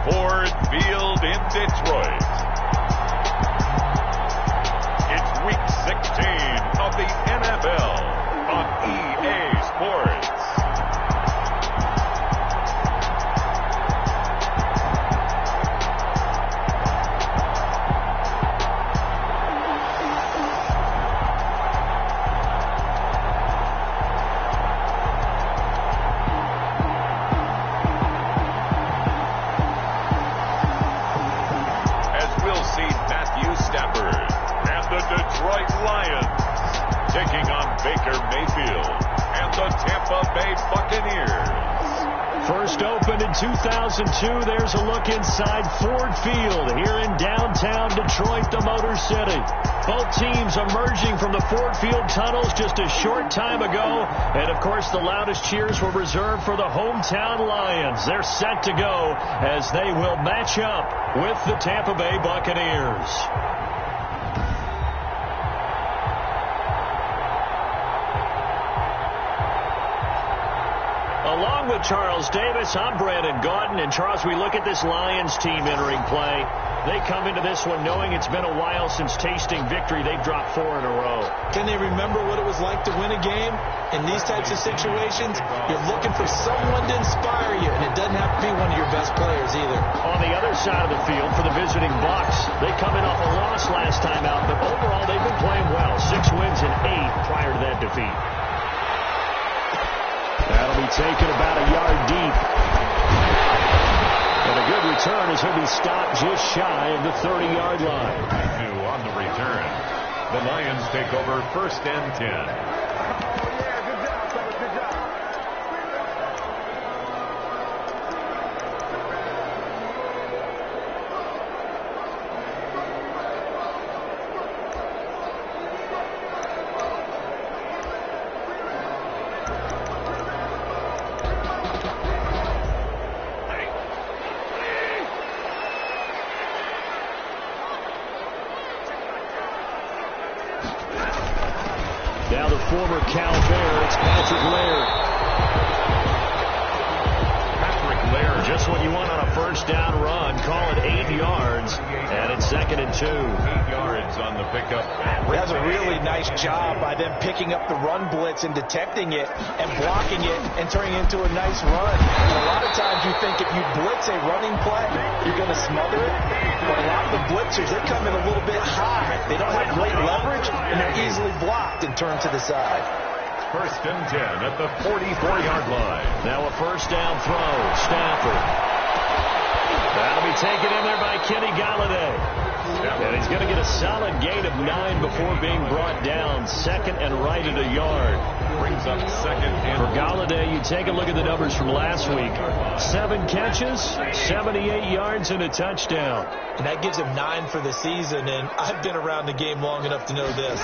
Ford Field in Detroit. It's Week 16 of the NFL on EA Sports. Detroit Lions taking on Baker Mayfield and the Tampa Bay Buccaneers. First opened in 2002. There's a look inside Ford Field here in downtown Detroit, the Motor City. Both teams emerging from the Ford Field tunnels just a short time ago. And, of course, the loudest cheers were reserved for the hometown Lions. They're set to go as they will match up with the Tampa Bay Buccaneers. Along with Charles Davis, I'm Brandon Gaudin. And, Charles, we look at this Lions team entering play. They come into this one knowing it's been a while since tasting victory. They've dropped 4 in a row. Can they remember what it was like to win a game? In these types of situations, you're looking for someone to inspire you, and it doesn't have to be one of your best players either. On the other side of the field for the visiting Bucs, they come in off a loss last time out, but overall they've been playing well. 6 wins and 8 prior to that defeat. That'll be taken about a yard deep. And a good return as he'll be stopped just shy of the 30-yard line. On the return, the Lions take over 1st and 10. Now the former Cal Bear, it's Patrick Laird. Patrick Laird. Just what you want on a first down run. Call it 8 yards. And it's 2nd and 2. 8 yards on the pickup. That's a really nice job by them picking up the run blitz and detecting it and blocking it and turning it into a nice run. And a lot of times you think if you blitz a running play, you're going to smother it. But a lot of the blitzers, they come in a little bit high. They don't have great leverage, and they're easily blocked and turned to the side. 1st and 10 at the 44-yard line. Now a first down throw. Stafford. That'll be taken in there by Kenny Galladay. And he's going to get a solid gain of 9 before being brought down. 2nd and right at a yard. Brings up 2nd and for Galladay. You take a look at the numbers from last week. 7 catches, 78 yards, and a touchdown. And that gives him 9 for the season. And I've been around the game long enough to know this.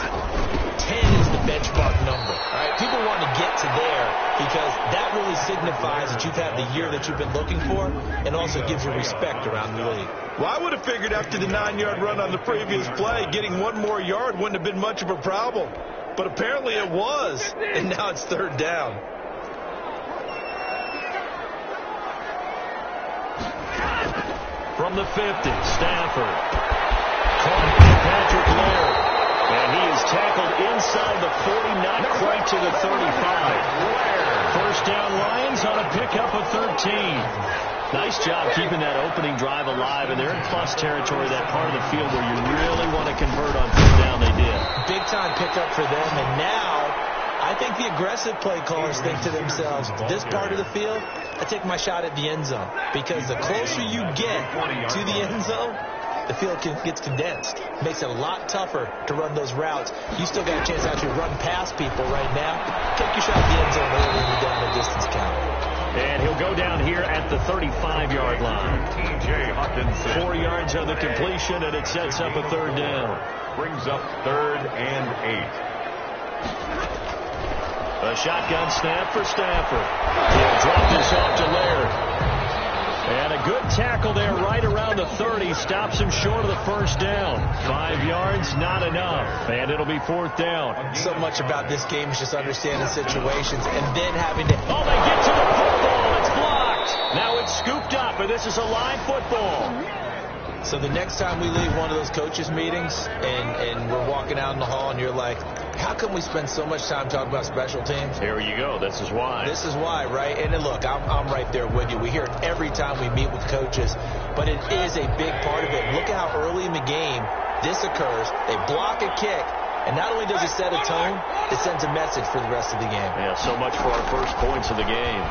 10 is the benchmark number. All right? People want to get to there because that really signifies that you've had the year that you've been looking for, and also gives you respect around the league. Well, I would have figured after the 9-yard run on the previous play, getting 1 more yard wouldn't have been much of a problem. But apparently it was, and now it's 3rd down. From the 50, Stafford. Caught by Patrick Laird. And he is tackled inside the 40, not quite to the 35. First down Lions on a pickup of 13. Nice job keeping that opening drive alive, and they're in plus territory, that part of the field where you really want to convert on 3rd down. They did. Big time pickup for them, and now I think the aggressive play callers think to themselves, this part of the field, I take my shot at the end zone, because the closer you get to the end zone, the field gets condensed. Makes it a lot tougher to run those routes. You still got a chance to actually run past people right now. Take your shot at the end zone early when you're down the distance count. And he'll go down here at the 35-yard line. T.J. Hawkinson. 4 yards on the completion, and it sets up a 3rd down. Brings up 3rd and 8. A shotgun snap for Stafford. He'll drop this off to Laird. And a good tackle there right around the 30. Stops him short of the first down. 5 yards, not enough. And it'll be 4th down. So much about this game is just understanding situations and then having to... Oh, they get to the football. It's blocked. Now it's scooped up, and this is a live football. So the next time we leave one of those coaches' meetings and we're walking out in the hall and you're like, how come we spend so much time talking about special teams? Here you go. This is why. This is why, right? And then look, I'm right there with you. We hear it every time we meet with coaches, but it is a big part of it. Look at how early in the game this occurs. They block a kick, and not only does it set a tone, it sends a message for the rest of the game. Yeah, so much for our first points of the game.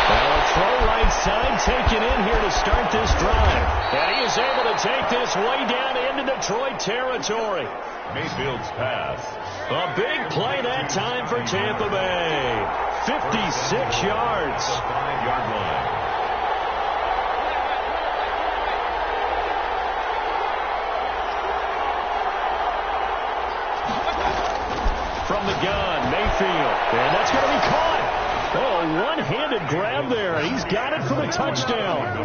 Well, a throw right side taken in here to start this drive. And he is able to take this way down into Detroit territory. Mayfield's pass. A big play that time for Tampa Bay. 56 yards. 5-yard line. From the gun, Mayfield. And that's going to be caught. Oh, one-handed grab there. He's got it for the touchdown.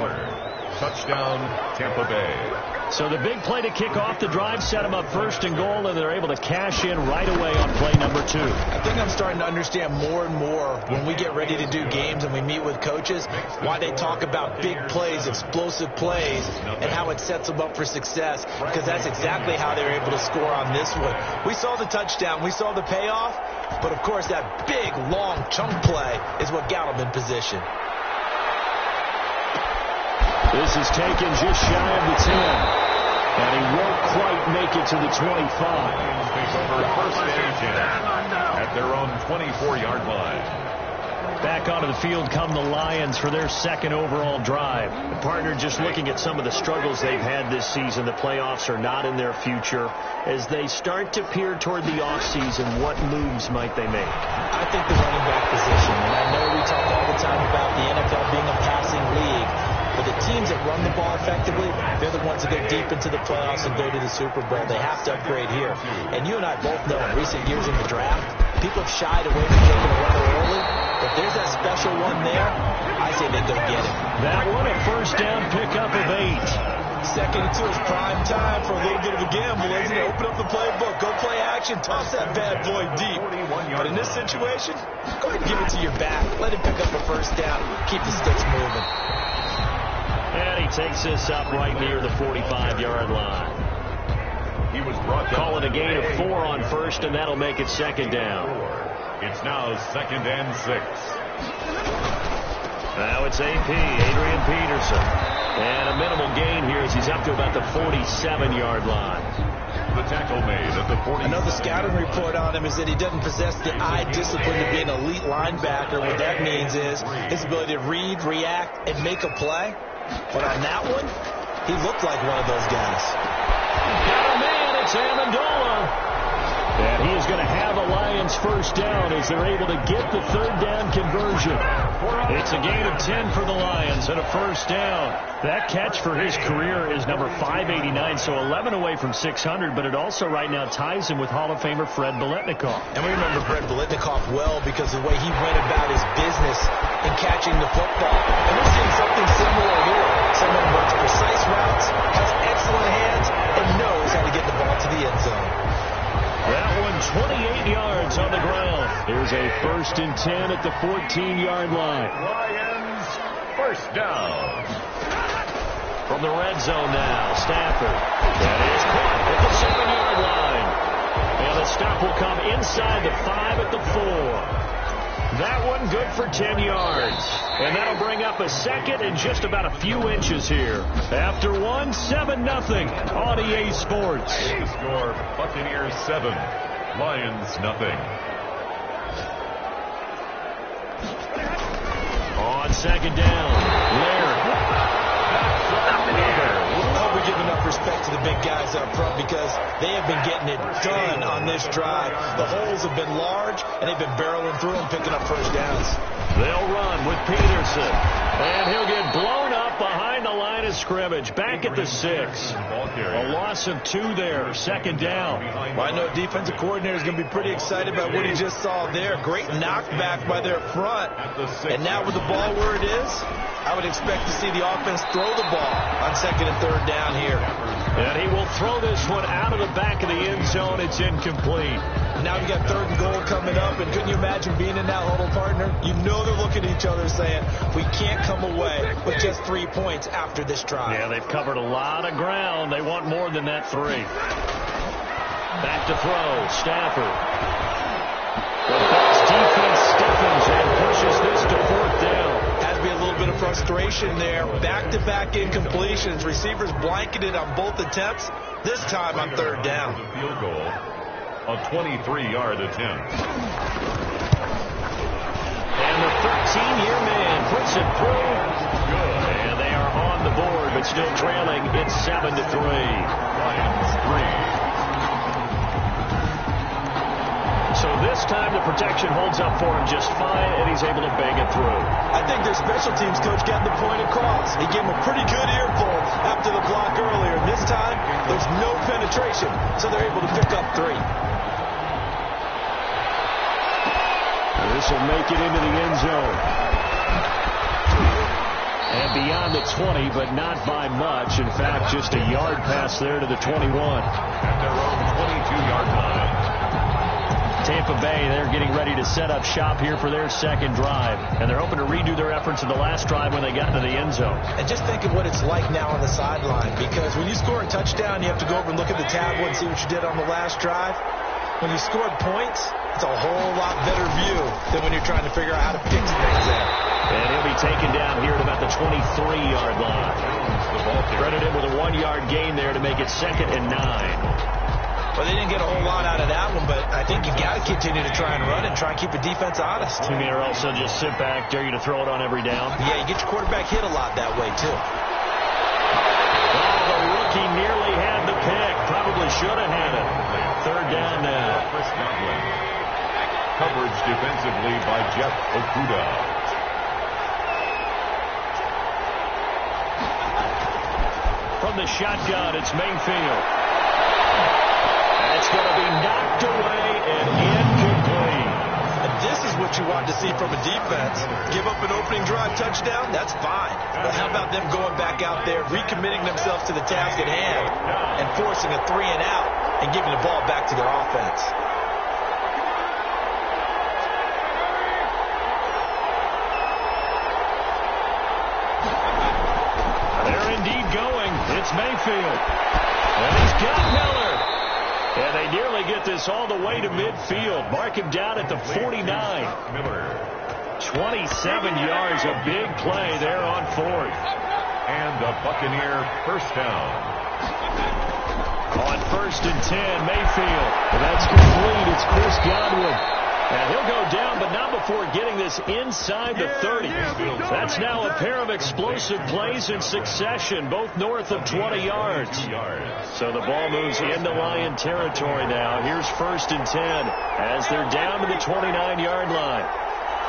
Touchdown, Tampa Bay. So the big play to kick off the drive set them up first and goal, and they're able to cash in right away on play number 2. I think I'm starting to understand more and more when we get ready to do games and we meet with coaches why they talk about big plays, explosive plays, and how it sets them up for success, because that's exactly how they're able to score on this one. We saw the touchdown. We saw the payoff. But, of course, that big, long chunk play is what got them in position. This is taken just shy of the 10. And he won't quite make it to the 25. First and 10 at their own 24-yard line. Back onto the field come the Lions for their second overall drive. The partner, just looking at some of the struggles they've had this season, the playoffs are not in their future. As they start to peer toward the offseason, what moves might they make? I think the running back position, and I know we talk all the time about the NFL being a passing league, but the teams that run the ball effectively, they're the ones that go deep into the playoffs and go to the Super Bowl. They have to upgrade here. And you and I both know in recent years in the draft, people have shied away from taking a runner early. If there's that special one there, I say they go get it. That one a first down pickup of 8. Second and 2 is prime time for a little bit of a gamble, isn't it? Open up the playbook, go play action, toss that bad boy deep. But in this situation, go ahead and give it to your back. Let him pick up a first down. Keep the sticks moving. And he takes this up right near the 45-yard line. He was brought down. Call it a gain of 4 on first, and that'll make it second down. It's now 2nd and 6. Now it's AP, Adrian Peterson. And a minimal gain here as he's up to about the 47-yard line. The tackle made at the 40. Another scouting report on him is that he doesn't possess the eye discipline to be an elite linebacker. What that means is his ability to read, react, and make a play. But on that one, he looked like one of those guys. Got a man, it's Amendola. And he is going to have a Lions first down as they're able to get the third down conversion. It's a gain of 10 for the Lions and a first down. That catch for his career is number 589, so 11 away from 600, but it also right now ties him with Hall of Famer Fred Biletnikoff. And we remember Fred Biletnikoff well because of the way he went about his business in catching the football. And we're seeing something similar here. Someone who runs precise routes, has excellent hands, and knows how to get the ball to the end zone. That one 28 yards on the ground. Here's a 1st and 10 at the 14-yard line. Lions first down. From the red zone now, Stafford. That is caught at the 7-yard line. And the stop will come inside the 5 at the 4. That one good for 10 yards. And that'll bring up a second and just about a few inches here. After 7-0 on EA Sports. Score Buccaneers 7, Lions nothing. On second down, Laird. I hope we give enough respect to the big guys up front because they have been getting it done on this drive. The holes have been large, and they've been barreling through them, picking up first downs. They'll run with Peterson. And he'll get blown up behind the line of scrimmage. Back at the 6. A loss of 2 there. Second down. Well, I know defensive coordinator is going to be pretty excited about what he just saw there. Great knockback by their front. And now with the ball where it is, I would expect to see the offense throw the ball on 2nd and 3rd down here. And he will throw this one out of the back of the end zone. It's incomplete. Now we got 3rd and goal coming up, and couldn't you imagine being in that huddle, partner? You know they're looking at each other saying, we can't come away with just 3 points after this drive. Yeah, they've covered a lot of ground. They want more than that 3. Back to throw, Stafford. The Bucs defense stiffens and pushes this to 4th down. Has to be a little bit of frustration there. Back-to-back incompletions. Receivers blanketed on both attempts. This time on 3rd down. The field goal, a 23-yard attempt. And the 13-year man puts it through. Good. And they are on the board, but still trailing. It's 7-3. Lions 3. So this time the protection holds up for him just fine, and he's able to bang it through. I think their special teams coach got the point across. He gave him a pretty good earful after the block earlier. And this time, there's no penetration, so they're able to pick up 3. This will make it into the end zone. And beyond the 20, but not by much. In fact, just a yard pass there to the 21. At their own 22-yard line. Tampa Bay, they're getting ready to set up shop here for their 2nd drive. And they're hoping to redo their efforts in the last drive when they got into the end zone. And just think of what it's like now on the sideline. Because when you score a touchdown, you have to go over and look at the tablet and see what you did on the last drive. When you scored points, it's a whole lot better view than when you're trying to figure out how to fix things there. And he'll be taken down here at about the 23-yard line. Credited with a 1-yard gain there to make it 2nd and 9. Well, they didn't get a whole lot out of that one, but I think you got to continue to try and run and try and keep the defense honest. You mean, or also just sit back, dare you to throw it on every down? Yeah, you get your quarterback hit a lot that way, too. Oh, the rookie nearly had the pick. Probably should have had it. 3rd down now. Coverage defensively by Jeff Okuda. From the shotgun, it's Mayfield. It's going to be knocked away and incomplete. And this is what you want to see from a defense. Give up an opening drive touchdown, that's fine. But how about them going back out there, recommitting themselves to the task at hand, and forcing a 3-and-out and giving the ball back to their offense? They're indeed going. It's Mayfield. And he's got Miller. And they nearly get this all the way to midfield. Mark him down at the 49. 27 yards, a big play there on 4th. And the Buccaneer 1st down. On 1st and 10, Mayfield. And that's complete. It's Chris Godwin. And he'll go down, but not before getting this inside the 30. That's now a pair of explosive plays in succession, both north of 20 yards. So the ball moves into Lion territory now. Here's 1st and 10 as they're down to the 29-yard line.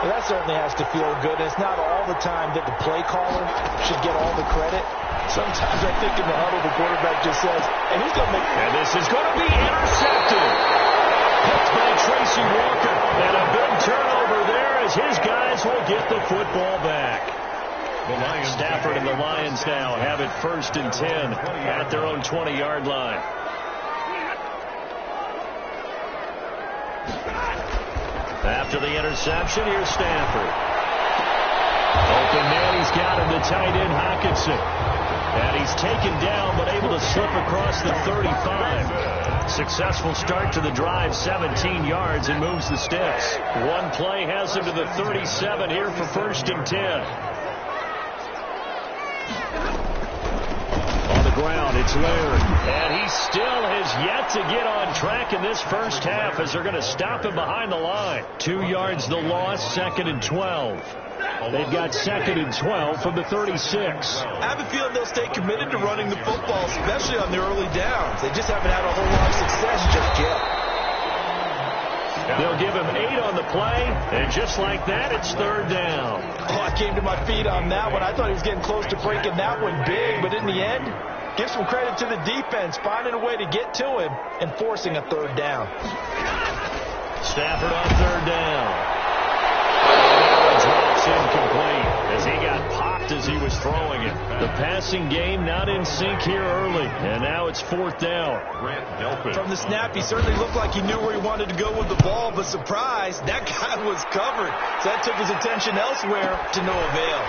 Well, that certainly has to feel good. It's not all the time that the play caller should get all the credit. Sometimes I think in the huddle, the quarterback just says, and he's going to make... And this is going to be intercepted. Picked by Tracy Walker. And a big turnover there as his guys will get the football back. Stafford and the Lions now have it 1st and 10 at their own 20-yard line. After the interception, here's Stafford. Open man, he's got him, the tight end Hockenson. And he's taken down, but able to slip across the 35. Successful start to the drive, 17 yards, and moves the sticks. One play has him to the 37 here for 1st and 10. Ground, it's Laird, and he still has yet to get on track in this first half as they're going to stop him behind the line. 2 yards the loss, 2nd and 12. They've got 2nd and 12 from the 36. I have a feeling they'll stay committed to running the football, especially on the early downs. They just haven't had a whole lot of success just yet. They'll give him 8 on the play, and just like that, it's 3rd down. Oh, I came to my feet on that one. I thought he was getting close to breaking that one big, but in the end, give some credit to the defense, finding a way to get to him and forcing a 3rd down. Stafford on 3rd down. Drops incomplete as he got popped as he was throwing it. The passing game not in sync here early. And now it's 4th down. From the snap, he certainly looked like he knew where he wanted to go with the ball, but surprise, that guy was covered. So that took his attention elsewhere to no avail.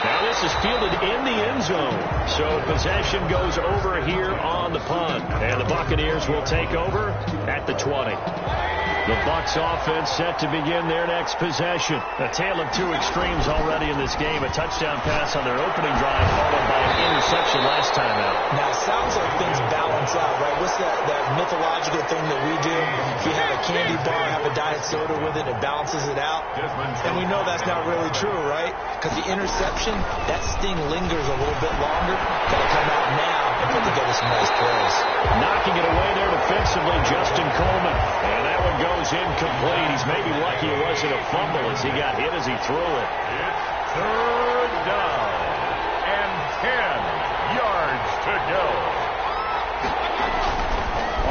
Now this is fielded in the end zone. So possession goes over here on the punt. And the Buccaneers will take over at the 20. The Bucs offense set to begin their next possession. A tale of two extremes already in this game. A touchdown pass on their opening drive, followed by an interception last time out. Now, it sounds like things balance out, right? What's that mythological thing that we do? If you have a candy bar, have a diet soda with it, it balances it out. And we know that's not really true, right? Because the interception, that sting lingers a little bit longer. Got to come out now and put together some nice plays. Knocking it away there defensively, Justin Coleman. And that one goes incomplete. He's maybe lucky it wasn't a fumble as he got hit as he threw it. It's 3rd down and 10 yards to go.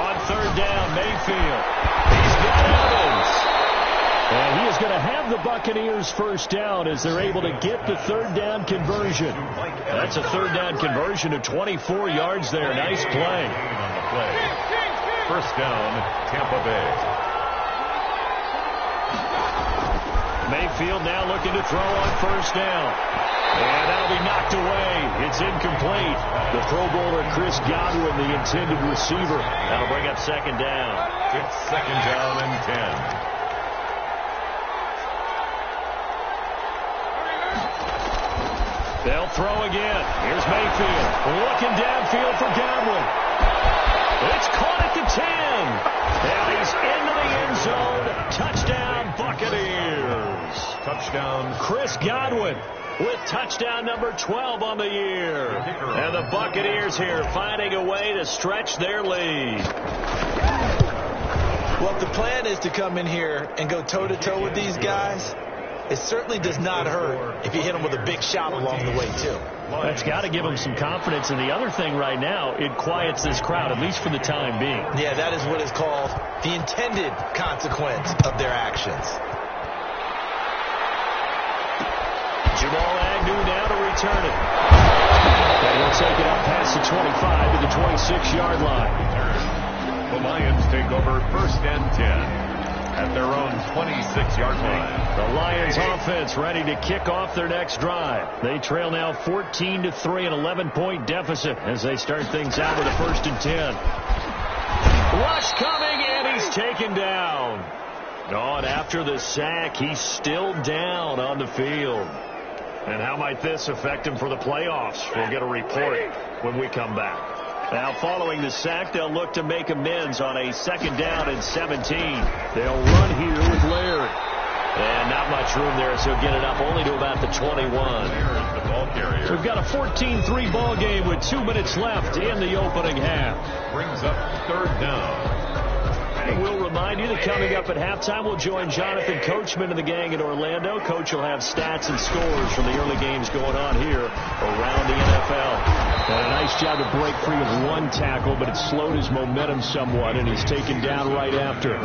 On 3rd down, Mayfield. He's got Evans. And he is going to have the Buccaneers first down as they're able to get the 3rd down conversion. That's a 3rd down conversion of 24 yards there. Nice play. First down, Tampa Bay. Mayfield now looking to throw on 1st down. And that'll be knocked away. It's incomplete. The Pro Bowler Chris Godwin, the intended receiver. That'll bring up 2nd down. It's 2nd down and 10. They'll throw again. Here's Mayfield. Looking downfield for Godwin. It's caught at the 10. And he's into the end zone. Touchdown, Buccaneers. Touchdown. Chris Godwin with touchdown number 12 on the year. And the Buccaneers here finding a way to stretch their lead. Well, if the plan is to come in here and go toe-to-toe with these guys, it certainly does not hurt if you hit them with a big shot along the way, too. That's got to give them some confidence. And the other thing right now, it quiets this crowd, at least for the time being. Yeah, that is what is called the intended consequence of their actions. Jamal Agnew now to return it. And he'll take it up past the 25 to the 26-yard line. The Lions take over 1st and 10. At their own 26-yard line. The Lions offense ready to kick off their next drive. They trail now 14-3, an 11-point deficit as they start things out with a 1st and 10. Rush coming, and he's taken down. Oh, and after the sack, he's still down on the field. And how might this affect him for the playoffs? We'll get a report when we come back. Now, following the sack, they'll look to make amends on a 2nd down and 17. They'll run here with Larry. And not much room there, so get it up only to about the 21. We've got a 14-3 ball game with 2 minutes left in the opening half. Brings up 3rd down. And we'll remind you that coming up at halftime, we'll join Jonathan Coachman and the gang in Orlando. Coach will have stats and scores from the early games going on here around the NFL. And a nice job to break free of one tackle, but it slowed his momentum somewhat, and he's taken down right after.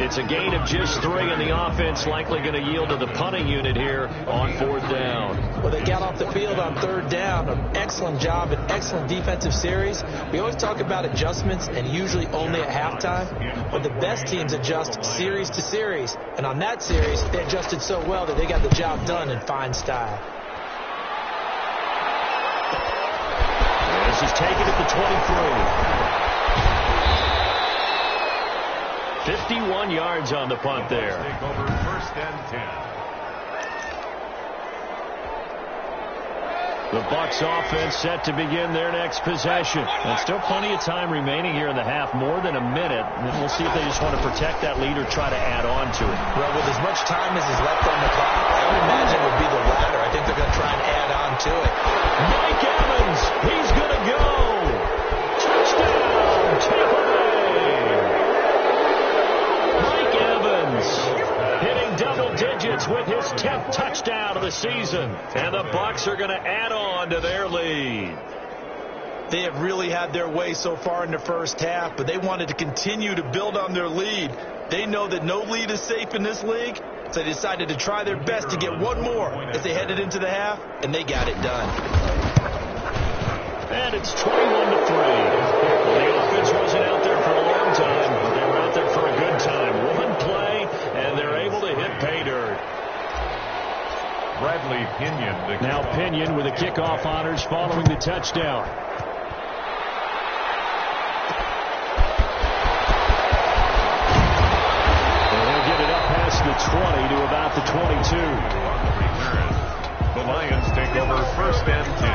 It's a gain of just 3, and the offense likely going to yield to the punting unit here on 4th down. Well, they got off the field on 3rd down. An excellent job, an excellent defensive series. We always talk about adjustments, and usually only at halftime. But the best teams adjust series to series. And on that series, they adjusted so well that they got the job done in fine style. This is taken at the 23. 51 yards on the punt there. Take over 1st and 10. The Bucs offense set to begin their next possession. And still plenty of time remaining here in the half, more than a minute. And we'll see if they just want to protect that lead or try to add on to it. Well, with as much time as is left on the clock, I would imagine it would be the latter. I think they're going to try and add on to it. Mike Evans, he's going to go. Touchdown, Tampa Bay. Mike Evans hitting double digits with his 10th touchdown of the season. And the Bucs are going to add on to their lead. They have really had their way so far in the first half, but they wanted to continue to build on their lead. They know that no lead is safe in this league, so they decided to try their best to get one more as they headed into the half, and they got it done. And it's 21-3. Well, the offense wasn't out there for a long time, but they were out there for a good time. One play, and they're able to hit pay dirt. Bradley Pinion. Now Pinion with the kickoff honors following the touchdown. And he'll get it up past the 20 to about the 22. The Lions take over 1st and 10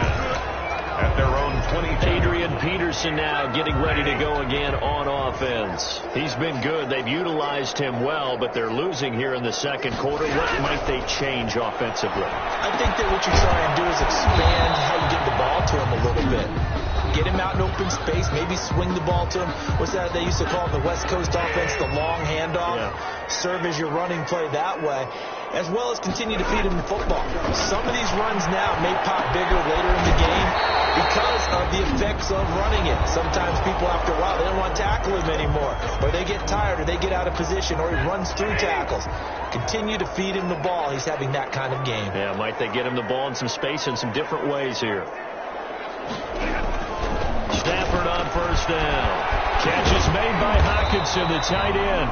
at their own 20. Adrian Peterson now getting ready to go again on offense. He's been good. They've utilized him well, but they're losing here in the second quarter. What might they change offensively? I think that what you try and do is expand how you get the ball to him a little bit. Get him out in open space, maybe swing the ball to him. What's that they used to call it, the West Coast offense, the long handoff? Yeah. Serve as your running play that way, as well as continue to feed him the football. Some of these runs now may pop bigger later in the game because of the effects of running it. Sometimes people, after a while, they don't want to tackle him anymore, or they get tired, or they get out of position, or he runs through tackles. Continue to feed him the ball. He's having that kind of game. Yeah, might they get him the ball in some space in some different ways here. Stafford on 1st down. Catch is made by Hockenson, the tight end.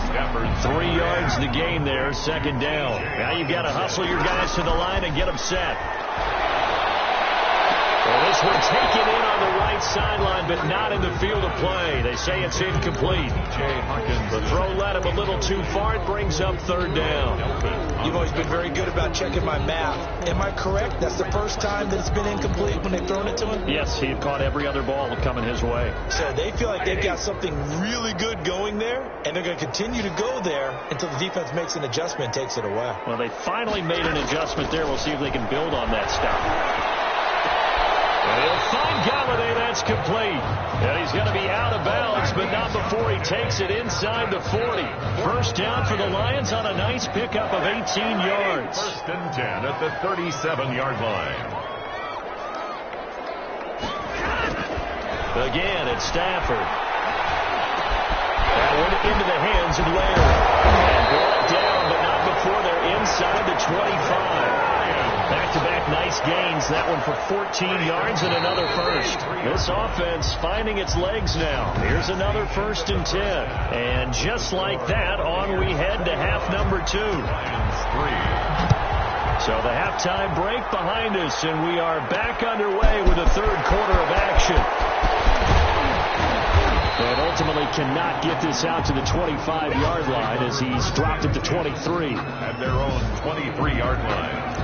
Stafford 3 yards the gain there, 2nd down. Now you've got to hustle your guys to the line and get them set. Well, this one taken in on the right sideline, but not in the field of play. They say it's incomplete. The throw led him a little too far. It brings up 3rd down. You've always been very good about checking my math. Am I correct? That's the first time that it's been incomplete when they've thrown it to him? Yes, he had caught every other ball coming his way. So they feel like they've got something really good going there, and they're going to continue to go there until the defense makes an adjustment and takes it away. Well, they finally made an adjustment there. We'll see if they can build on that stuff. And he'll find Galladay. That's complete. And he's going to be out of bounds, but not before he takes it inside the 40. 1st down for the Lions on a nice pickup of 18 yards. 1st and 10 at the 37-yard line. Again, it's Stafford. That went into the hands of Laird. And brought down, but not before they're inside the 25. Back-to-back nice gains. That one for 14 yards and another first. This offense finding its legs now. Here's another 1st and 10. And just like that, on we head to half number 2. So the halftime break behind us, and we are back underway with the 3rd quarter of action. And ultimately cannot get this out to the 25-yard line as he's dropped at the 23. At their own 23-yard line.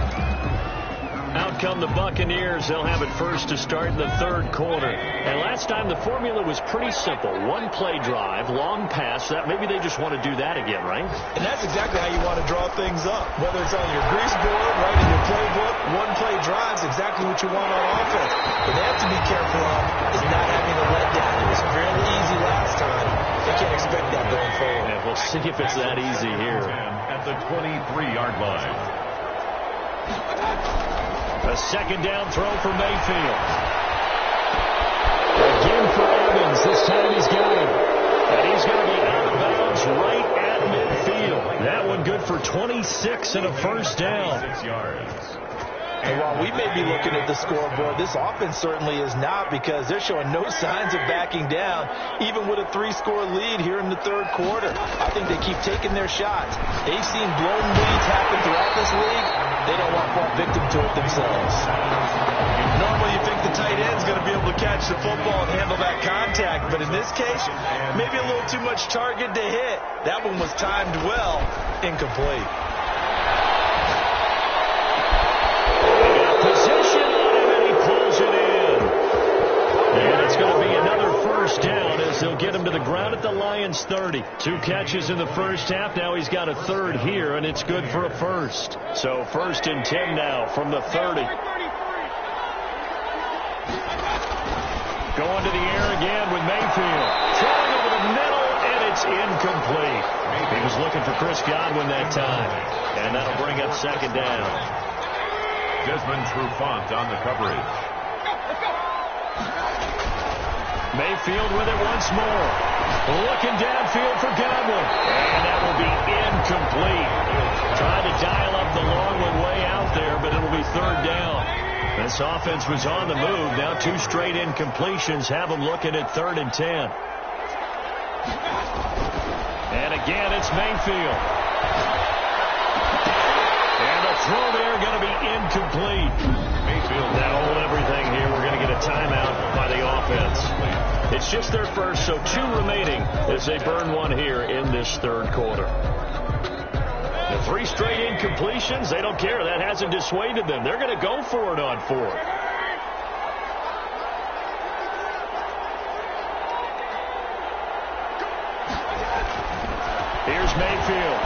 Out come the Buccaneers. They'll have it first to start in the 3rd quarter. And last time the formula was pretty simple. 1-play drive, long pass. That maybe they just want to do that again, right? And that's exactly how you want to draw things up. Whether it's on your grease board, right in your playbook, 1-play drives exactly what you want on offense. What they have to be careful of is not having a letdown. It was fairly easy last time. They can't expect that going forward. And we'll see if it's that easy here. At the 23-yard line. A 2nd down throw for Mayfield. Again for Evans. This time he's got him. And he's going to be out of bounds right at midfield. That one good for 26 and a 1st down. 6 yards. And while we may be looking at the scoreboard, this offense certainly is not, because they're showing no signs of backing down, even with a 3-score lead here in the 3rd quarter. I think they keep taking their shots. They've seen blown leads happen throughout this league. They don't want to fall victim to it themselves. Normally you think the tight end's going to be able to catch the football and handle that contact, but in this case, maybe a little too much target to hit. That one was timed well, incomplete. Position on him, and he pulls it in. And it's going to be another 1st down as they'll get him to the ground at the Lions' 30. 2 catches in the 1st half. Now he's got a 3rd here, and it's good for a 1st. So 1st and 10 now from the 30. Going to the air again with Mayfield. Throwing over the middle, and it's incomplete. He was looking for Chris Godwin that time. And that'll bring up 2nd down. Desmond Trufant on the coverage. Mayfield with it once more. Looking downfield for Godwin. And that will be incomplete. Trying to dial up the long one way out there, but it'll be 3rd down. This offense was on the move. Now 2 straight incompletions have them looking at 3rd and 10. And again, it's Mayfield. And the throw there going to be incomplete. Mayfield, that'll hold everything here. We're going to get a timeout by the offense. It's just their first, so 2 remaining as they burn 1 here in this 3rd quarter. The 3 straight incompletions, they don't care. That hasn't dissuaded them. They're going to go for it on 4th. Here's Mayfield.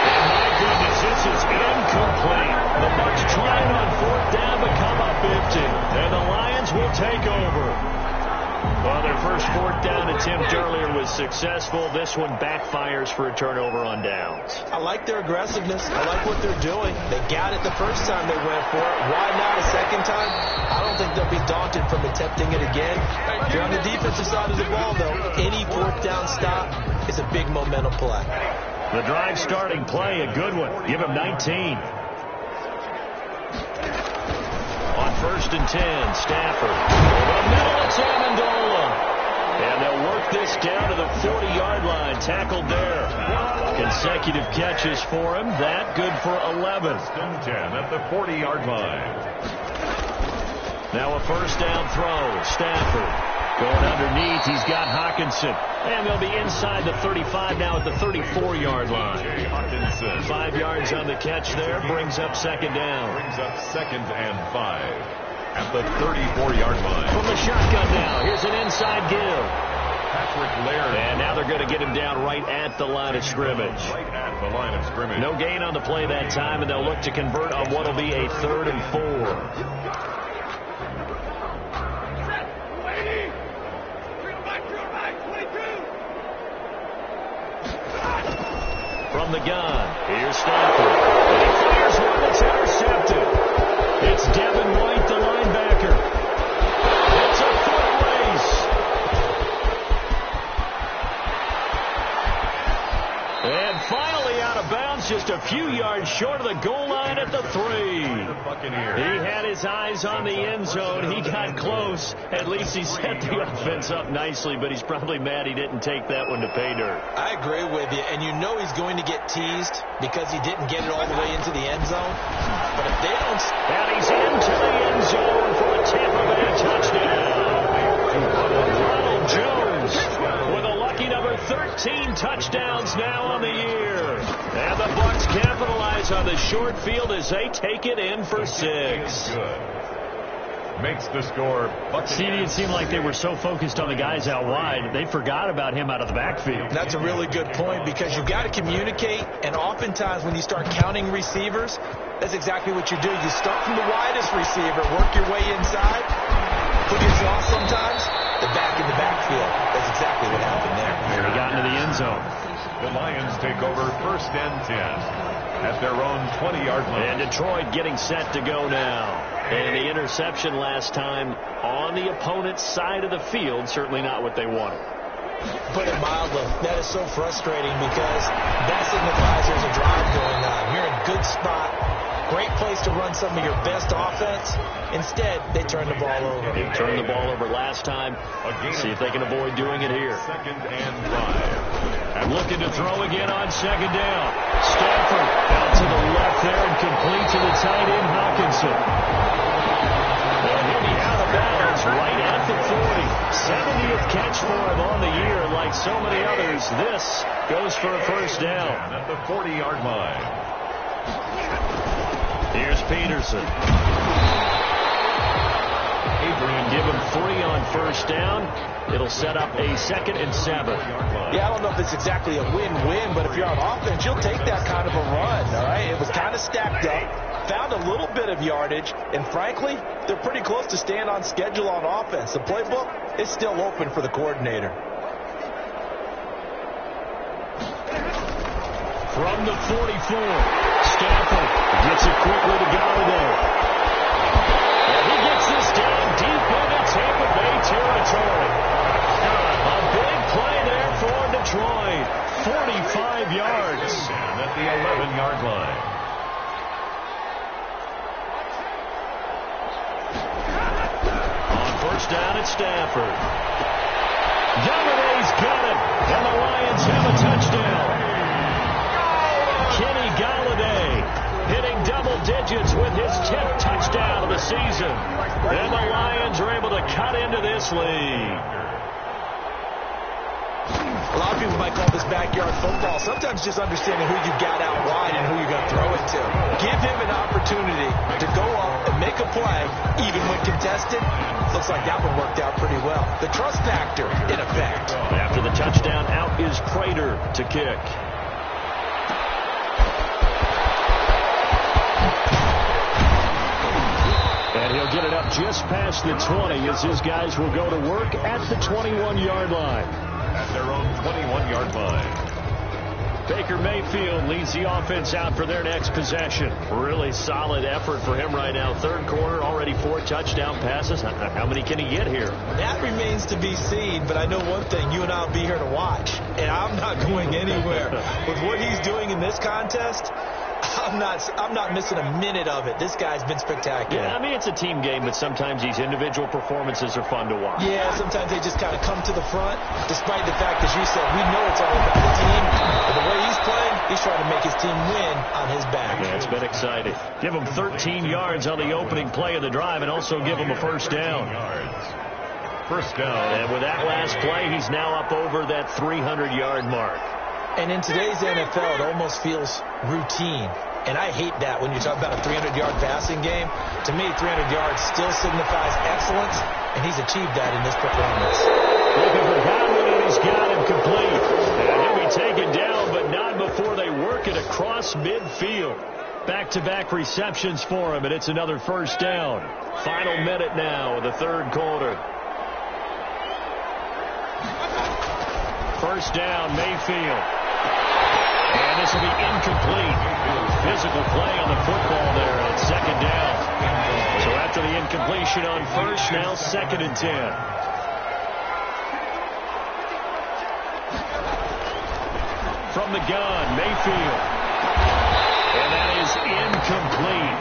And my goodness, this is incomplete. The Bucs trying on 4th down to come up empty. And the Lions will take over. Well, their first 4th down attempt earlier was successful. This one backfires for a turnover on downs. I like their aggressiveness. I like what they're doing. They got it the first time they went for it. Why not a second time? I don't think they'll be daunted from attempting it again. If you're on the defensive side of the ball, though, any 4th down stop is a big momentum play. The drive starting play, a good one. Give him 19. On 1st and 10, Stafford. Over the middle, it's Amendola. And they'll work this down to the 40-yard line. Tackled there. Consecutive catches for him. That good for 11. 10 at the 40-yard line. Now a 1st down throw. Stafford going underneath. He's got Hawkinson. And they'll be inside the 35 now at the 34-yard line. 5 yards on the catch there. Brings up 2nd down. Brings up 2nd and 5 at the 34-yard line. From the shotgun now. Here's an inside give. Patrick Laird. And now they're going to get him down right at the line of scrimmage. Right at the line of scrimmage. No gain on the play that time, and they'll look to convert on what will be a 3rd and 4. From the gun, here's Stafford. And he fires one that's intercepted. It's Devin White, the linebacker. It's a foot race. And finally out of bounds, just a few yards short of the goal line at the 3. He had his eyes on the end zone. He got close. At least he set the offense up nicely, but he's probably mad he didn't take that one to pay dirt. I agree with you, and you know he's going to get teased because he didn't get it all the way into the end zone. But if they don't... And he's into the end zone for a Tampa Bay touchdown. Ronald Jones with a lucky number 13 touchdowns now on the year. And the Bucs capitalize on the short field as they take it in for 6. Makes the score. CD, it seemed like they were so focused on the guys out wide, they forgot about him out of the backfield. That's a really good point because you've got to communicate, and oftentimes when you start counting receivers, that's exactly what you do. You start from the widest receiver, work your way inside. Who gets lost sometimes? The back in the backfield. That's exactly what happened there. He got into the end zone. The Lions take over 1st and 10 at their own 20-yard line. And Detroit getting set to go now. And the interception last time on the opponent's side of the field, certainly not what they wanted. Put it mildly, that is so frustrating because that signifies there's a drive going on. You're in a good spot, great place to run some of your best offense. Instead, they turn the ball over. They turned the ball over last time. See if they can avoid doing it here. 2nd and 5. I'm looking to throw again on 2nd down. Stafford out to the left there and complete to the tight end Hawkinson. And he'll be out of bounds right at the 40. 70th catch for him on the year. Like so many others, this goes for a 1st down. At the 40-yard line. Here's Peterson. Adrian give him 3 on 1st down. It'll set up a 2nd and 7. Yeah, I don't know if it's exactly a win-win, but if you're on offense, you'll take that kind of a run, all right? It was kind of stacked up, found a little bit of yardage, and frankly, they're pretty close to staying on schedule on offense. The playbook is still open for the coordinator. From the 44, Stafford gets it quickly to Galladay. And he gets this down deep into Tampa Bay territory. A big play there for Detroit. 45 yards. And at the 11-yard line. touchdown at Stanford. Galladay's got it, and the Lions have a touchdown. Kenny Galladay hitting double digits with his 10th touchdown of the season. And the Lions are able to cut into this lead. A lot of people might call this backyard football. Sometimes just understanding who you got out wide and who you're going to throw it to. Give him an opportunity to go up and make a play, even when contested. Looks like that one worked out pretty well. The trust factor in effect. After the touchdown, out is Prater to kick. And he'll get it up just past the 20 as his guys will go to work at the 21-yard line. At their own 21-yard line. Baker Mayfield leads the offense out for their next possession. Really solid effort for him right now. Third quarter, already 4 touchdown passes. How many can he get here? That remains to be seen, but I know one thing. You and I will be here to watch, and I'm not going anywhere. With what he's doing in this contest, I'm not missing a minute of it. This guy's been spectacular. Yeah, I mean, it's a team game, but sometimes these individual performances are fun to watch. Yeah, sometimes they just kind of come to the front, despite the fact, as you said, we know it's all about the team. But the way he's playing, he's trying to make his team win on his back. Yeah, it's been exciting. Give him 13 yards on the opening play of the drive and also give him a first down. First down. And with that last play, he's now up over that 300-yard mark. And in today's NFL, it almost feels routine. And I hate that when you talk about a 300-yard passing game. To me, 300 yards still signifies excellence, and he's achieved that in this performance. Looking for Godwin, and he's got him complete. And he'll be taken down, but not before they work it across midfield. Back-to-back receptions for him, and it's another first down. Final minute now of the third quarter. First down, Mayfield. And this will be incomplete. Physical play on the football there, and it's second down. So after the incompletion on first, now 2nd and 10. From the gun, Mayfield. And that is incomplete.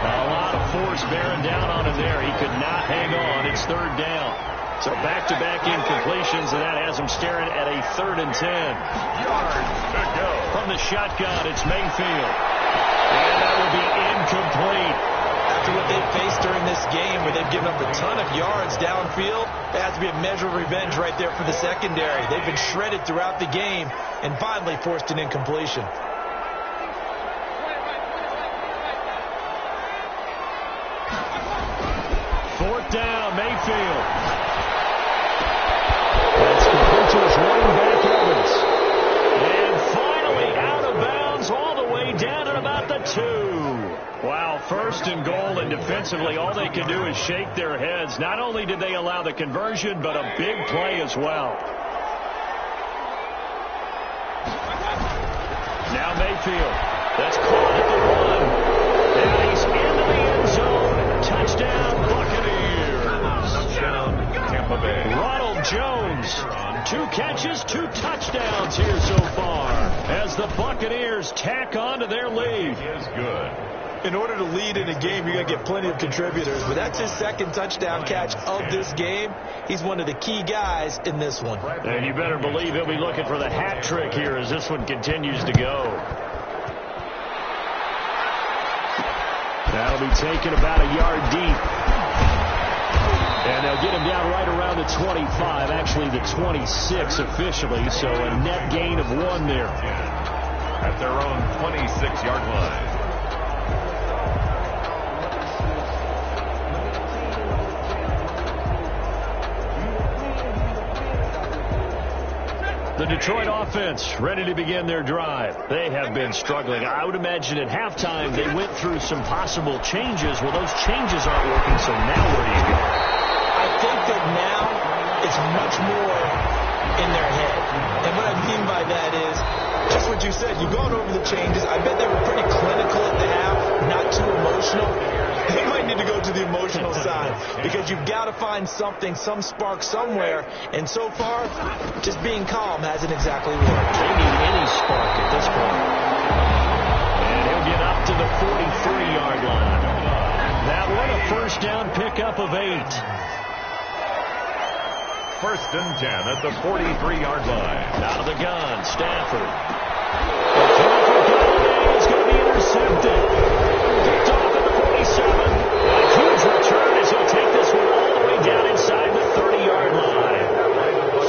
A lot of force bearing down on him there. He could not hang on. It's third down. So back-to-back incompletions, and that has him staring at a 3rd and 10. Yards to go. From the shotgun, it's Mayfield. And that will be incomplete. After what they've faced during this game, where they've given up a ton of yards downfield, there has to be a measure of revenge right there for the secondary. They've been shredded throughout the game and finally forced an incompletion. Fourth down, Mayfield. That's complete to his running back, Evans. And finally out of bounds all the way down at about the 2. Wow, 1st and goal, and defensively all they can do is shake their heads. Not only did they allow the conversion, but a big play as well. Now Mayfield. That's caught at the 1. And he's into the end zone. Touchdown, Buccaneers. Touchdown, Tampa Bay. Ronald Jones, 2 catches, 2 touchdowns here so far as the Buccaneers tack on to their lead. He is good. In order to lead in a game, you're going to get plenty of contributors. But that's his 2nd touchdown catch of this game. He's one of the key guys in this one. And you better believe he'll be looking for the hat trick here as this one continues to go. That'll be taken about a yard deep. And they'll get him down right around the 25, actually the 26 officially, so a net gain of 1 there. At their own 26-yard line. The Detroit offense ready to begin their drive. They have been struggling. I would imagine at halftime they went through some possible changes. Well, those changes aren't working, so now where do you go? I think that now it's much more in their head. And what I mean by that is just what you said. You've gone over the changes. I bet they were pretty clinical at the half, not too emotional. They might need to go to the emotional side because you've got to find something, some spark somewhere. And so far, just being calm hasn't exactly worked. They need any spark at this point. And he'll get up to the 43-yard line. That one a first down pickup of 8. first and 10 at the 43-yard line. Out of the gun, Stafford. The throw for Golladay is going to be intercepted. Picked off at the 47. A huge return as he'll take this one all the way down inside the 30-yard line.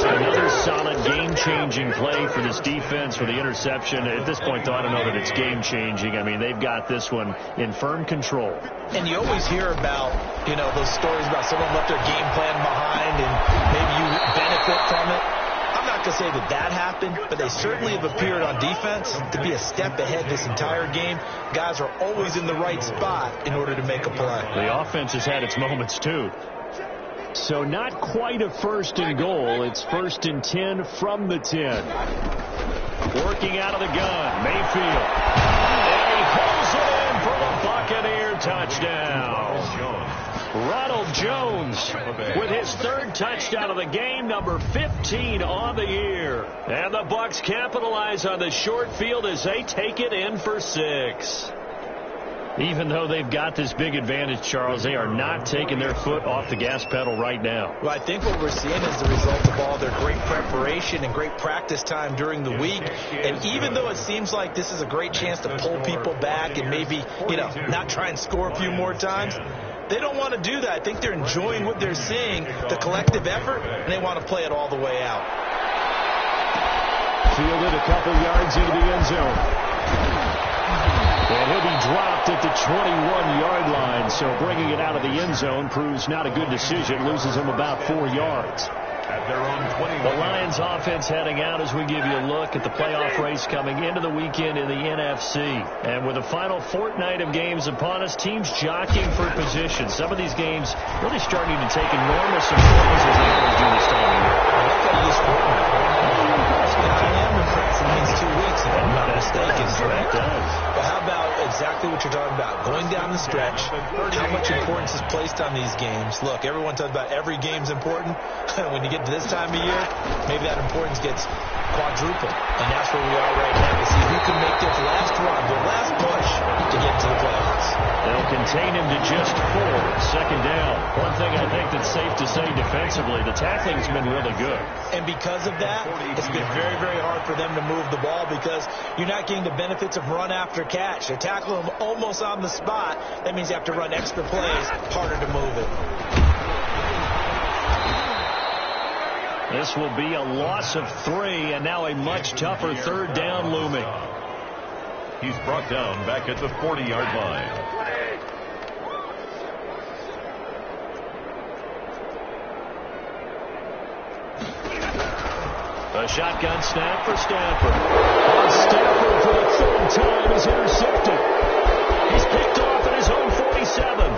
Another solid game-changing play for this defense for the interception. At this point, though, I don't know that it's game-changing. I mean, they've got this one in firm control. And you always hear about, you know, those stories about someone left their game plan behind and maybe you benefit from it. I'm not going to say that that happened, but they certainly have appeared on defense to be a step ahead this entire game. Guys are always in the right spot in order to make a play. The offense has had its moments, too. So not quite a first and goal. It's first and 10 from the 10. Working out of the gun, Mayfield. And he pulls it in for the Buccaneer touchdown. Ronald Jones with his third touchdown of the game, number 15 on the year. And the Bucs capitalize on the short field as they take it in for 6. Even though they've got this big advantage, Charles, they are not taking their foot off the gas pedal right now. Well, I think what we're seeing is the result of all their great preparation and great practice time during the week. And even though it seems like this is a great chance to pull people back and maybe, you know, not try and score a few more times, they don't want to do that. I think they're enjoying what they're seeing, the collective effort, and they want to play it all the way out. Fielded a couple yards into the end zone. And he'll be dropped at the 21-yard line, so bringing it out of the end zone proves not a good decision. Loses him about 4 yards. At their own 21. The Lions offense heading out as we give you a look at the playoff race coming into the weekend in the NFC. And with the final fortnight of games upon us, teams jockeying for position. Some of these games really starting to take enormous importance as they always do this time of year. I like that use fortnight. I am impressed in these 2 weeks, if I'm not mistaken. That does. But how about exactly what you're talking about? Going down the stretch, how much importance is placed on these games? Look, everyone talks about every game's important. When you get to this time of year, maybe that importance gets quadrupled. And that's where we are right now to see who can make this last run, the last push to get to the playoffs. They'll contain him to just 4. Second down. One thing I think that's safe to say defensively, the tackling's been really good. And because of that, it's been very, very hard for them to move the ball because you're not getting the benefits of run after catch. They're tackling them almost on the spot. That means you have to run extra plays, harder to move it. This will be a loss of 3, and now a much tougher third down looming. He's brought down back at the 40-yard line. A shotgun snap for Stafford. Stafford for the third time is intercepted. He's picked off at his own 47.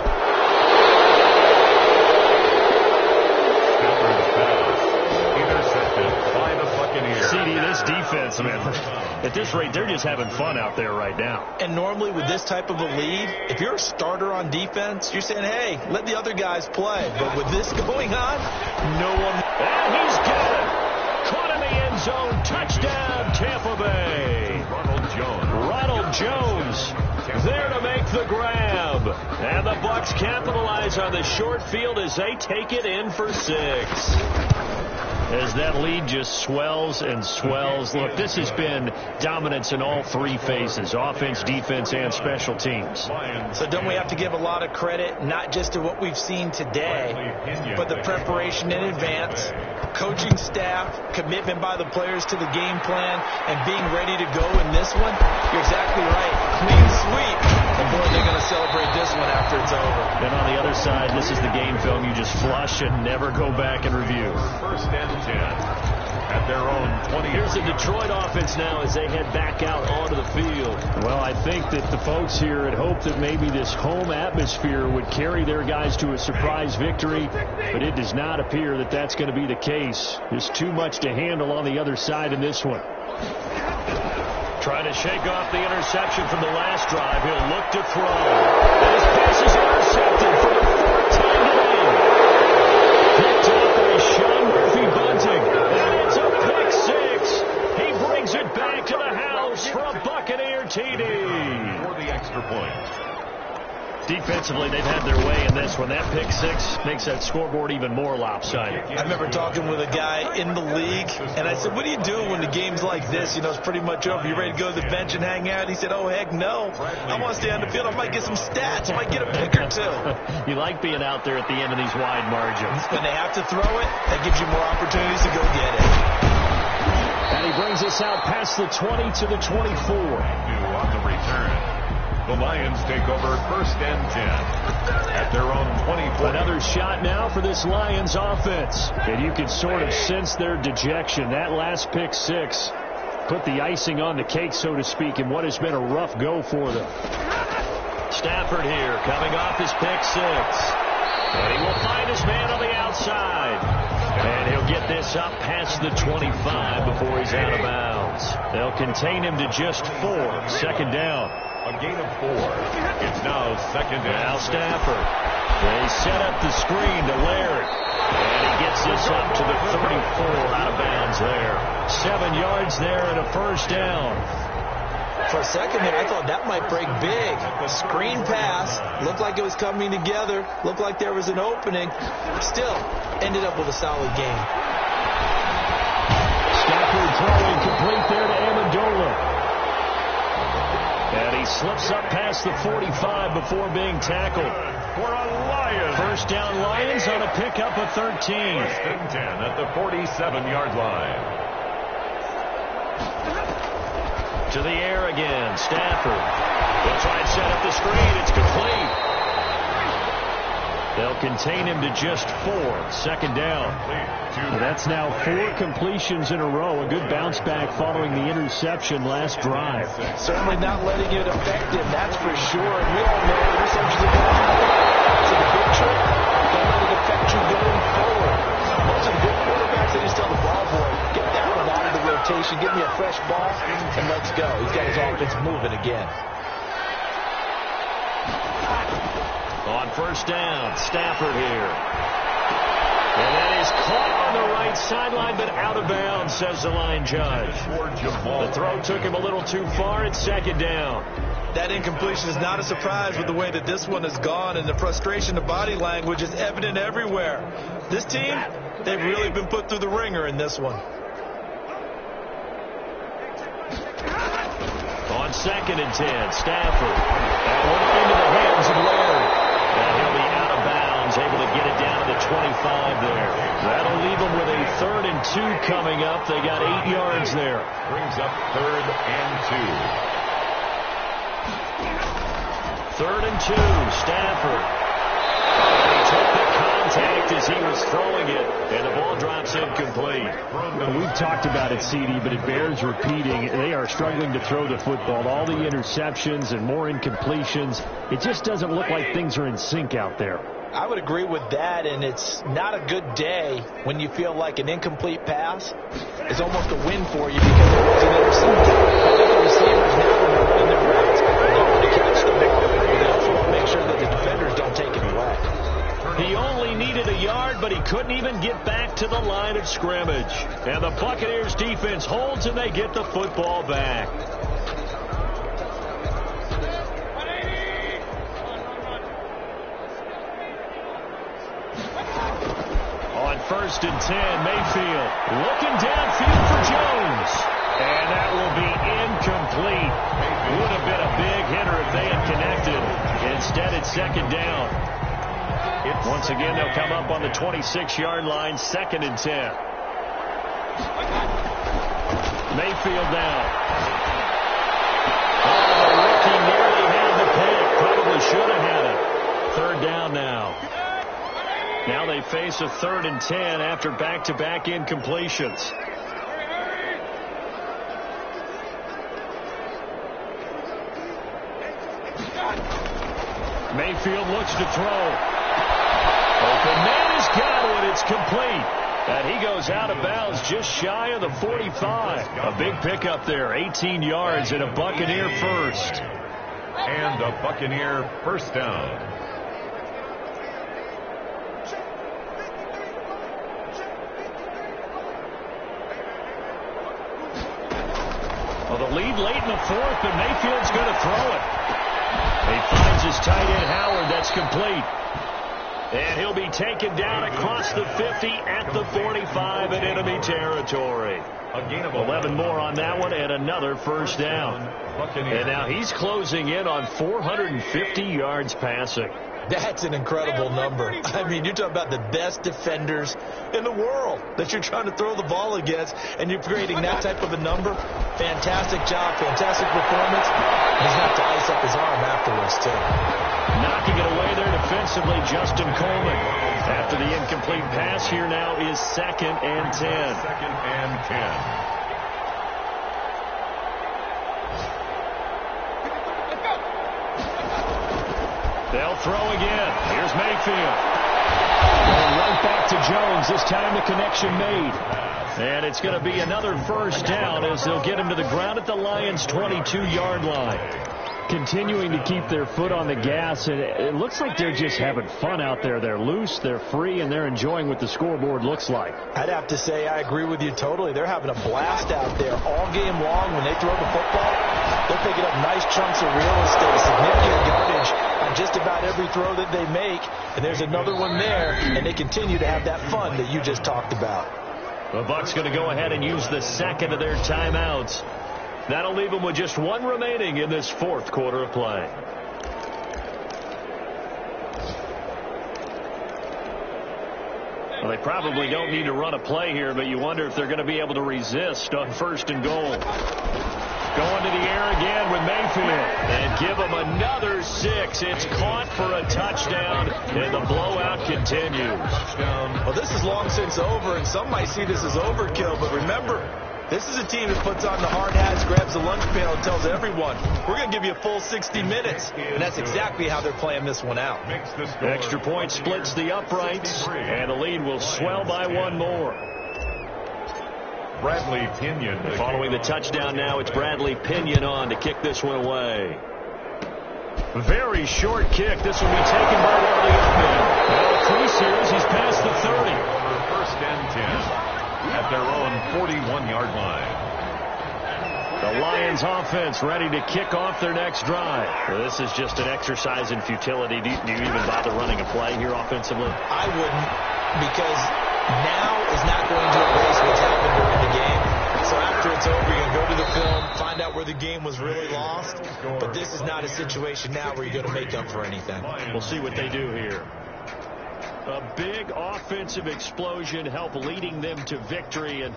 Intercepted by the Buccaneers. CD, this defense, man, at this rate, they're just having fun out there right now. And normally with this type of a lead, if you're a starter on defense, you're saying, hey, let the other guys play. But with this going on, no one. And he's got it. Caught in the end zone. Touchdown, Tampa Bay. Ronald Jones there to make the grab. And the Bucs capitalize on the short field as they take it in for 6. As that lead just swells and swells. Look, this has been dominance in all 3 phases, offense, defense, and special teams. So don't we have to give a lot of credit, not just to what we've seen today, but the preparation in advance, coaching staff, commitment by the players to the game plan, and being ready to go in this one? You're exactly right. Clean sweep. And boy, they're going to celebrate this one after it's over. And on the other side, this is the game film you just flush and never go back and review. First and 10 at their own 20. Here's the Detroit offense now as they head back out onto the field. Well, I think that the folks here had hoped that maybe this home atmosphere would carry their guys to a surprise victory, but it does not appear that that's going to be the case. There's too much to handle on the other side in this one. Trying to shake off the interception from the last drive. He'll look to throw. And his pass is intercepted for the 4th time today. Picked up by Sean Murphy-Bunting. And it's a pick 6. He brings it back to the house for a Buccaneer TD. For the extra point. Defensively, they've had their way in this one. That pick six makes that scoreboard even more lopsided. I remember talking with a guy in the league, and I said, what do you do when the game's like this? You know, it's pretty much over. You ready to go to the bench and hang out? He said, oh, heck no. I want to stay on the field. I might get some stats. I might get a pick or two. You like being out there at the end of these wide margins. When they have to throw it, that gives you more opportunities to go get it. And he brings us out past the 20 to the 24. On the return. The Lions take over 1st and 10 at their own 24. Another shot now for this Lions offense. And you can sort of sense their dejection. That last pick six put the icing on the cake, so to speak, in what has been a rough go for them. Stafford here coming off his pick six. And he will find his man on the outside. And he'll get this up past the 25 before he's out of bounds. They'll contain him to just 4. Second down. A gain of 4. It's now 2nd down. Now Stafford. They set up the screen to Laird. And he gets this up to the 34, out of bounds there. 7 yards there and a first down. For a second there, I thought that might break big. Screen pass. Looked like it was coming together. Looked like there was an opening. Still, ended up with a solid game. Stafford throwing complete there to Amendola. And he slips up past the 45 before being tackled. For a Lions. First down Lions on a pickup of 13. 1st and 10 at the 47-yard line. To the air again. Stafford. They'll try and set up the screen. It's complete. They'll contain him to just 4. Second down. Well, that's now 4 completions in a row. A good bounce back following the interception last drive. Certainly not letting it affect him, that's for sure. And we all know interceptions are going to the big trick. Don't let it affect you going forward. Most of the good quarterbacks, they just tell the ball boy, get down and out of the rotation, give me a fresh ball, and let's go. He's got his offense moving again. On first down, Stafford here. And that is caught on the right sideline, but out of bounds, says the line judge. The throw took him a little too far. It's second down. That incompletion is not a surprise with the way that this one has gone, and the frustration, the body language is evident everywhere. This team, they've really been put through the ringer in this one. On 2nd and 10, Stafford. That one into the hands of Laird. And he'll be out of bounds, able to get it down to the 25 there. That'll leave them with a 3rd and 2 coming up. They got 8 yards there. Brings up 3rd and 2. 3rd and 2, Stafford. And he took the contact as he was throwing it, and the ball drops incomplete. We've talked about it, CD, but it bears repeating. They are struggling to throw the football. All the interceptions and more incompletions. It just doesn't look like things are in sync out there. I would agree with that, and it's not a good day when you feel like an incomplete pass is almost a win for you because it was an interception. I think the receivers now when they're running their routes, they want to catch the ball. They're going to make sure that the defenders don't take it away. He only needed a yard, but he couldn't even get back to the line of scrimmage. And the Buccaneers defense holds, and they get the football back. On 1st and 10, Mayfield looking downfield for Jones. And that will be incomplete. Would have been a big hitter if they had connected. Instead, it's second down. Once again, they'll come up on the 26-yard line, 2nd and 10. Mayfield now. Oh, the rookie nearly had the pick. Probably should have had it. 3rd down now. Now they face a 3rd and 10 after back-to-back incompletions. Mayfield looks to throw. Open man has got it. It's complete. And he goes out of bounds just shy of the 45. A big pickup there. 18 yards and a Buccaneer first. And a Buccaneer first down. Well, the lead late in the 4th, and Mayfield's going to throw it. He finds his tight end, Howard. That's complete. And he'll be taken down across the 50 at the 45 in enemy territory. 11 more on that one and another first down. And now he's closing in on 450 yards passing. That's an incredible number. I mean, you're talking about the best defenders in the world that you're trying to throw the ball against, and you're creating that type of a number. Fantastic job, fantastic performance. He's going to have to ice up his arm afterwards, too. Knocking it away there defensively, Justin Coleman. After the incomplete pass, here now is 2nd and 10. 2nd and 10. They'll throw again. Here's Mayfield. Going right back to Jones. This time the connection made. And it's going to be another first down as they'll get him to the ground at the Lions' 22-yard line. Continuing to keep their foot on the gas, and it looks like they're just having fun out there. They're loose, they're free, and they're enjoying what the scoreboard looks like. I'd have to say I agree with you totally. They're having a blast out there all game long. When they throw the football, they're picking up nice chunks of real estate, significant yardage on just about every throw that they make. And there's another one there, and they continue to have that fun that you just talked about. The Bucs going to go ahead and use the second of their timeouts. That'll leave them with just one remaining in this fourth quarter of play. Well, they probably don't need to run a play here, but you wonder if they're going to be able to resist on 1st and goal. Going to the air again with Mayfield. And give them another 6. It's caught for a touchdown, and the blowout continues. Well, this is long since over, and some might see this as overkill, but remember, this is a team that puts on the hard hats, grabs the lunch pail, and tells everyone, we're going to give you a full 60 minutes. And that's exactly how they're playing this one out. Extra point splits the uprights, and the lead will swell by one more. Bradley Pinion. Following the touchdown now, it's Bradley Pinion on to kick this one away. Very short kick. This will be taken by one of the open. Well, crease here as he's past the 30. 1st and 10. At their own 41-yard line. The Lions offense ready to kick off their next drive. Well, this is just an exercise in futility. Do you even bother running a play here offensively? I wouldn't, because now is not going to erase what's happened during the game. So after it's over, you're going to go to the film, find out where the game was really lost. But this is not a situation now where you're going to make up for anything. We'll see what they do here. A big offensive explosion help leading them to victory. And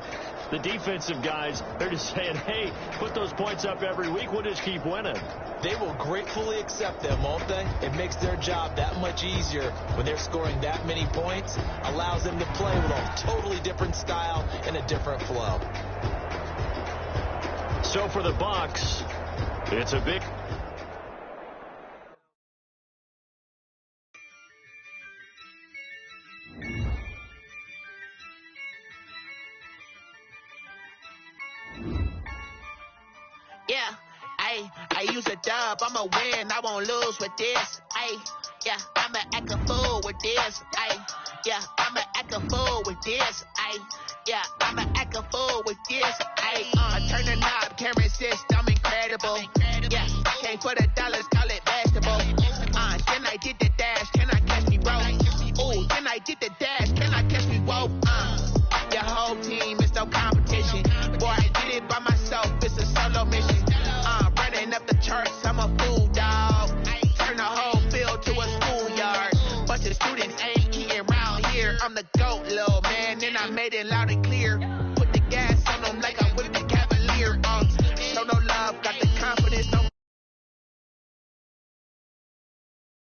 the defensive guys, they're just saying, hey, put those points up every week. We'll just keep winning. They will gratefully accept them, won't they? It makes their job that much easier when they're scoring that many points. Allows them to play with a totally different style and a different flow. So for the Bucs, it's a big... Yeah, I use a dub, I'ma win, I won't lose with this. Yeah, I'ma act a fool with this. Yeah, I'ma act a fool with this. Yeah, I'ma act a fool with this. I turn the knob, camera assist, I'm incredible. Yeah, came for the dollars, call it basketball. Then I did the dash, can I catch me, bro? Ooh, then I did the dash, can I catch me, whoa? Your whole team is no competition. Boy, I did it by myself, it's a solo mission.